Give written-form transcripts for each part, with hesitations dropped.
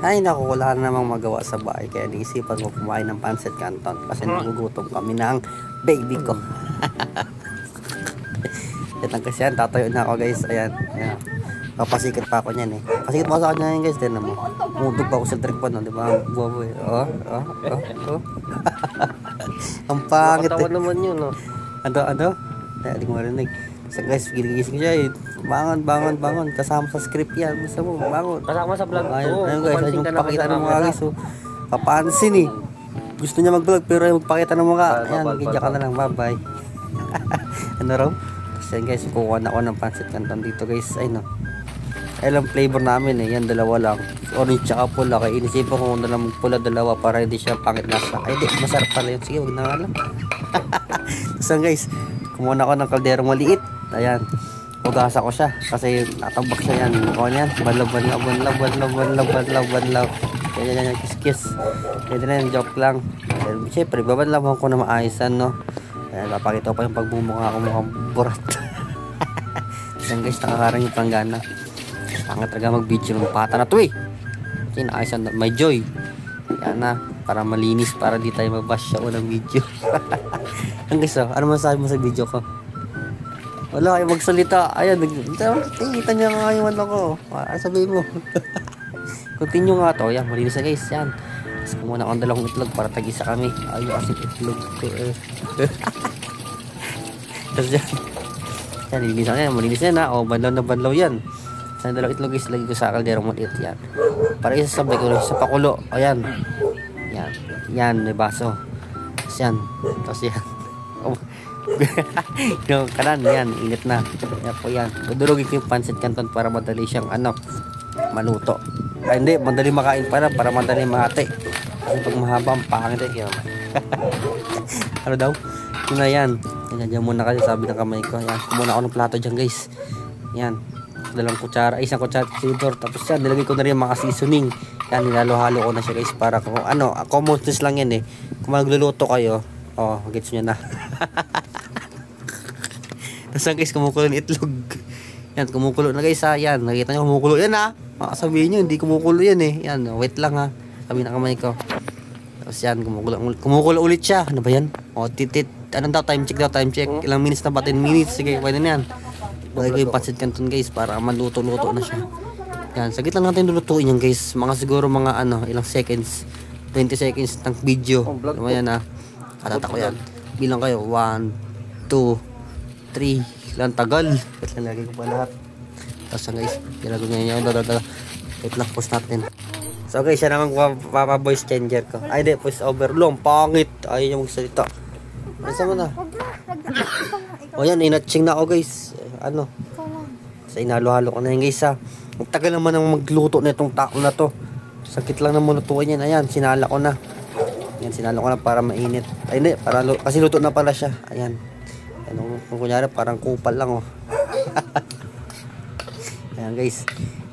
Ay naku, wala na namang magawa sa bahay. Kaya naisipan ko kumain ng pancit canton. Kasi nagugutom kami ng baby ko. Ito kasi yan, tatayo na ako guys. Ayan, ayan. Papasikit pa ako niyan eh. Pasikit pa sa kanya yan guys. Tignan mo. Mudog pa ako sa trip no? Di ba? Bobo eh. Ang pangit eh. Nakatawa naman yun, no? Ano? Hindi ko marinig. So guys, gigising siya eh. Bangon. Kasama sa script yan. Gusto mo, bangon. Kasama sa vlog ko. Ayun guys, ayun yung pakita ng mga guys. So, papansin eh. Gusto niya mag-vlog pero yung magpakita ng mga. Ayan, magigya ka na lang. Bye-bye. Ano raw? Kasi guys, kukuha na ako ng pancit canton dito guys. Ay no. Ilang flavor namin eh. Yan, dalawa lang. Orange tsaka pula. Kaya inisipan ko kung nalang pula dalawa para hindi siya pangit nasa. Ay di, masarap pala yun. Sige, huwag na nga lang. So guys, kumuha na ako ng kalderong maliit. Ayan. Ugasa ko siya. Kasi natambak siya yan. Mukha niyan. Banlaw. Yan. Kiss. Pwede na yan. Joke lang. Siyempre, babanlawan ko na maayisan, no? Ayan, papakita ko pa yung pagbumukha ko mukhang burat. Yan guys, nakakarang yung panggana. Pangit talaga mag-video ng pata na to eh. Kinaayisan na. May joy. Yan na. Para malinis. Para di tayo mabash siya unang video. Yan guys, ano masasabi mo sa video ko? Wala kayo magsalita. Ayan, tingita niya nga yung ano ko. Sabihin mo. Continue nga to. Yan, malinis na guys. Yan. Tapos kumuna akong dalawang itlog para tag-isa kami. Ayaw kasi itlog. Tapos yan. Yan, nilinis na yan. Malinis na yan ha. O, banlaw yan. Sa dalawang itlog guys, lagi ko sa kalderong maliit yan. Para isasabay ko sa pakulo. O yan. Yan, may baso. Tapos yan. Yung kanan, yan, init na. Yan po yan. Dudurugin ko yung pancit canton para madali siyang maluto. Ay hindi, madali makain para madali mahati. Kasi pag mahaba ang pangit eh. Ano daw? Yun na yan. Yan muna kasi sabi ng kamay ko. Yan, kumuna ako ng plato dyan guys. Yan. Dalawang kutsara, isang kutsara tinidor. Tapos yan, nilagay ko na rin yung mga seasoning. Yan, nilalo-halo ko na siya guys para kung common sense lang yan eh. Kung magluluto kayo, gets nyo na. Tapos guys, kumukulo ng itlog. Yan, kumukulo na guys ha. Yan, nakita nyo kumukulo yan ha. Sabihin nyo, hindi kumukulo yan eh. Yan, wait lang ha. Sabi na kamay ko. Tapos yan, kumukulo ulit siya. Ano ba yan? Anong daw, time check. Ilang minutes na ba? 10 minutes. Sige, pwede na yan. Bagay ko yung pancit canton guys para maluto-luto na siya. Yan, saglit lang natin lulutuin yan guys. Mga siguro mga ilang seconds. 20 seconds ng video. Ano yan ha. Katata ko yan. Bilang kayo. 1, 2, 3. Ilang tagal. Wait lang, lagay ko pa lahat. Tapos guys, ginagawa niya yung wait lang, post natin. So guys, siya naman voice changer ko. Ay di, voice over. Long, pangit. Ayaw niya magsalita. Masa mo na? O yan, inatching na ako guys. Sa inalo-halo ko na yan guys ha. Ang tagal naman ang magluto na itong tao na to. Sakit lang naman lutuin yan. Ayan, sinala ko na. Ayan, sinala ko na para mainit. Ay hindi, kasi luto na pala siya. Ayan. Kung kunyari parang kupal lang oh. Ayan guys,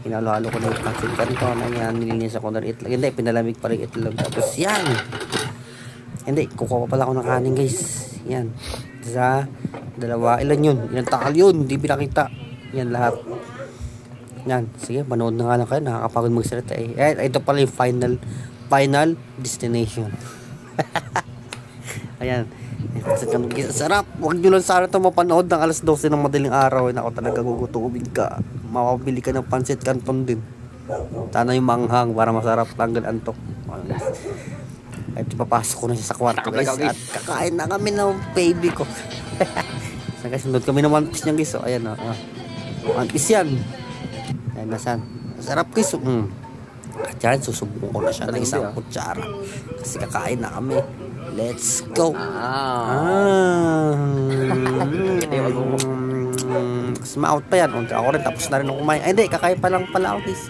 hinalo-halo ko na yung pancit canton. Ayan, nilinis ako na rin itlog. Hindi, pinalamig pa rin itlog. Tapos yan. Hindi, kukuha pa pala ako ng kanin guys. Yan. Isa, dalawa, ilan yun? Ilang takal yun? Hindi pinakita. Yan lahat. Yan, sige, manood na nga lang kayo. Nakakapagod magsalita eh. Ito pala yung final destination. Ayan. Sarap. Huwag nyo lang sana ito mapanood ng alas 12 ng madaling araw. Ako talaga gugutumin ka. Mapabili ka ng pancit canton din. Sana yung manghang para masarap. Tanggal antok. At papasok ko na siya sa kwarto guys. At kakain na kami ng baby ko. Guys, nandun kami ng One Piece niya guys. So, ayan o. One Piece yan. Ayan, nasan? Masarap guys. At yan, susubukan ko na siya ng isang kutsara. Kasi kakain na kami. Let's go. Mas ma-out pa yan. Ako rin tapos na rin ako kumain. Ay hindi, kakain pa lang pala ako guys.